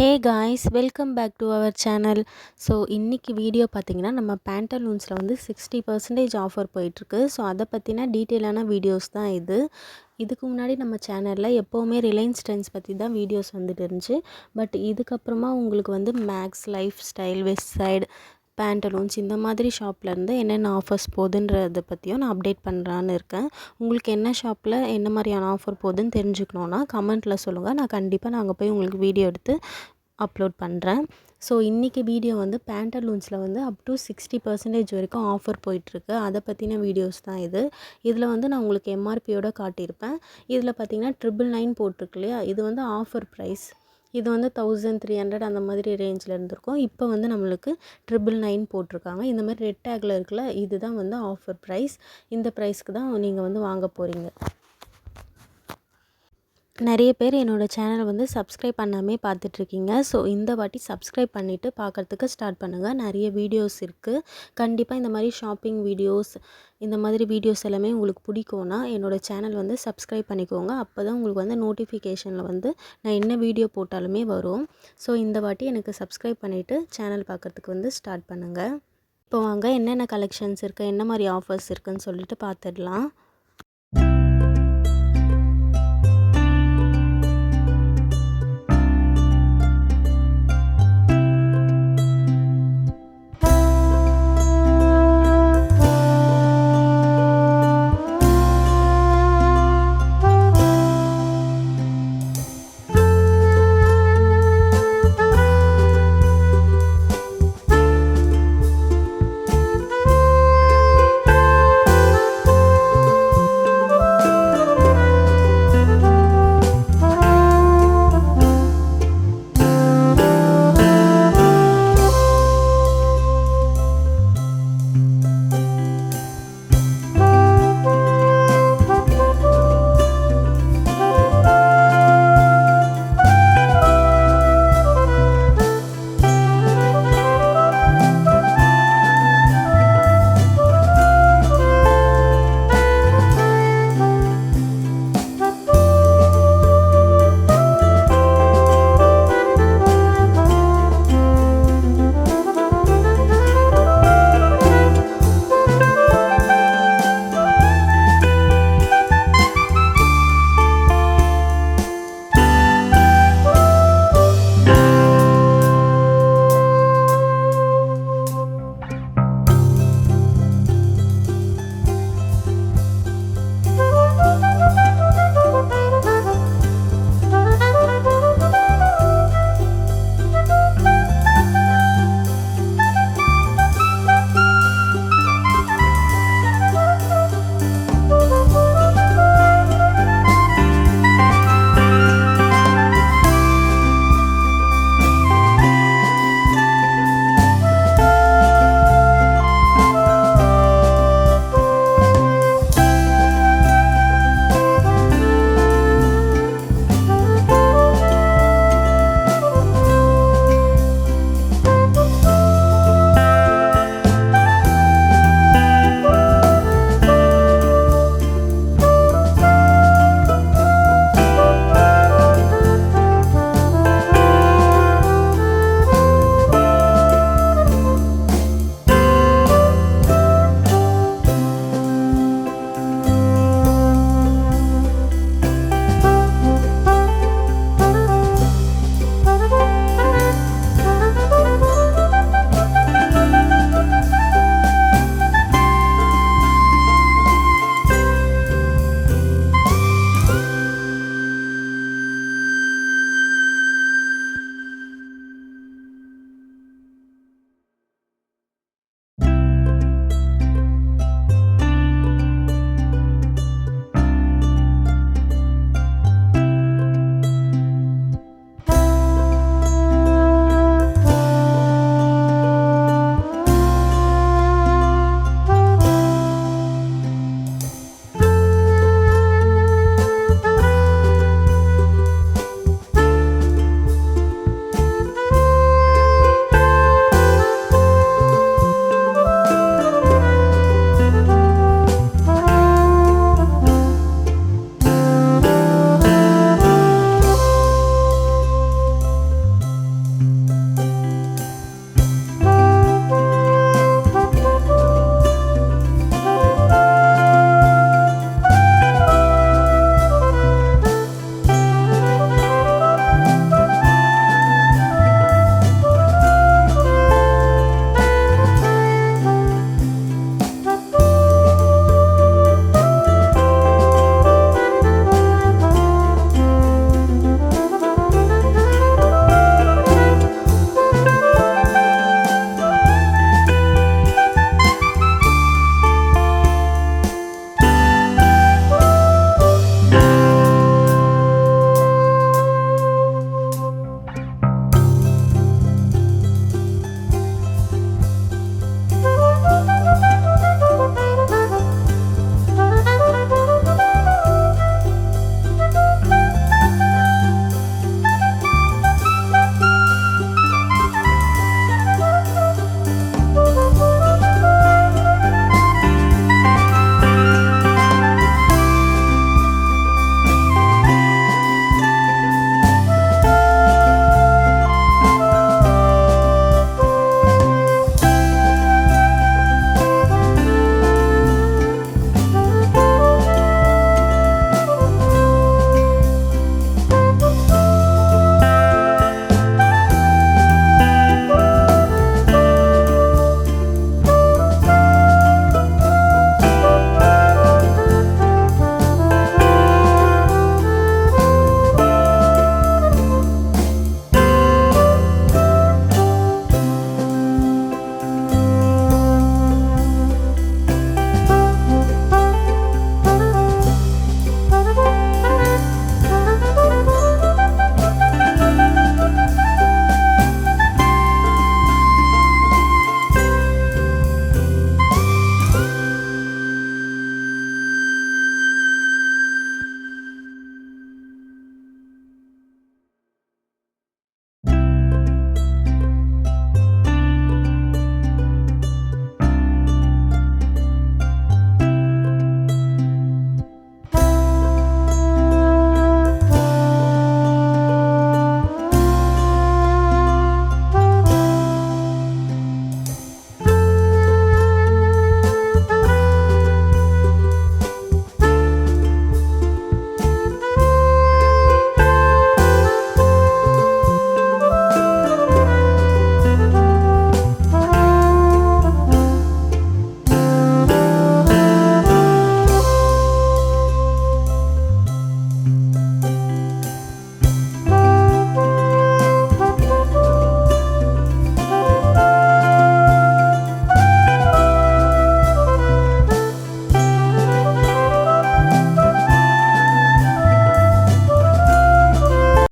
Hey guys, welcome back to our channel. So இன்றைக்கி video பார்த்திங்கன்னா நம்ம பேண்டலூன்ஸில் வந்து 60% ஆஃபர் போயிட்டுருக்கு. ஸோ அதை பற்றின டீட்டெயிலான வீடியோஸ் தான் இது. இதுக்கு முன்னாடி நம்ம சேனலில் எப்போவுமே ரிலையன்ஸ் ட்ரெண்ட்ஸ் பற்றி தான் வீடியோஸ் வந்துட்டு இருந்துச்சு. பட் இதுக்கப்புறமா உங்களுக்கு வந்து Max, Lifestyle, Westside, Pantaloons இந்த மாதிரி ஷாப்லேருந்து என்னென்ன ஆஃபர்ஸ் போகுதுன்றதை பற்றியும் நான் அப்டேட் பண்ணுறான்னு இருக்கேன். உங்களுக்கு என்ன ஷாப்பில் என்ன மாதிரியான ஆஃபர் போகுதுன்னு தெரிஞ்சுக்கணுன்னா கமெண்ட்டில் சொல்லுங்கள். நான் கண்டிப்பாக நாங்கள் போய் உங்களுக்கு வீடியோ எடுத்து அப்லோட் பண்ணுறேன். ஸோ இன்றைக்கி வீடியோ வந்து பேண்டலூன்ஸில் வந்து அப் டு 60% வரைக்கும் ஆஃபர் போயிட்டுருக்கு. அதை பற்றின வீடியோஸ் தான் இது. இதில் வந்து நான் உங்களுக்கு எம்ஆர்பியோட காட்டியிருப்பேன். இதில் பார்த்திங்கன்னா 999 போட்டிருக்கு இல்லையா, இது வந்து ஆஃபர் ப்ரைஸ். இது வந்து 1300 அந்த மாதிரி ரேஞ்சில் இருந்திருக்கும். இப்போ வந்து நம்மளுக்கு 999 போட்டிருக்காங்க. இந்த மாதிரி ரெட் டேக்கில் இருக்குல்ல, இதுதான் வந்து ஆஃபர் ப்ரைஸ். இந்த ப்ரைஸ்க்கு தான் நீங்கள் வந்து வாங்க போகிறீங்க. நிறைய பேர் என்னோடய சேனலை வந்து சப்ஸ்கிரைப் பண்ணாமே பார்த்துட்ருக்கீங்க. ஸோ இந்த வாட்டி சப்ஸ்கிரைப் பண்ணிவிட்டு பார்க்குறதுக்கு ஸ்டார்ட் பண்ணுங்கள். நிறைய வீடியோஸ் இருக்குது. கண்டிப்பாக இந்த மாதிரி ஷாப்பிங் வீடியோஸ், இந்த மாதிரி வீடியோஸ் எல்லாமே உங்களுக்கு பிடிக்கும்னா என்னோடய சேனல் வந்து சப்ஸ்கிரைப் பண்ணிக்கோங்க. அப்போ தான் உங்களுக்கு வந்து நோட்டிஃபிகேஷனில் வந்து நான் என்ன வீடியோ போட்டாலுமே வரும். ஸோ இந்த வாட்டி எனக்கு சப்ஸ்கிரைப் பண்ணிவிட்டு சேனல் பார்க்குறதுக்கு வந்து ஸ்டார்ட் பண்ணுங்கள். இப்போ வாங்க என்னென்ன கலெக்ஷன்ஸ் இருக்குது, என்ன மாதிரி ஆஃபர்ஸ் இருக்குதுன்னு சொல்லிட்டு பார்த்துடலாம்.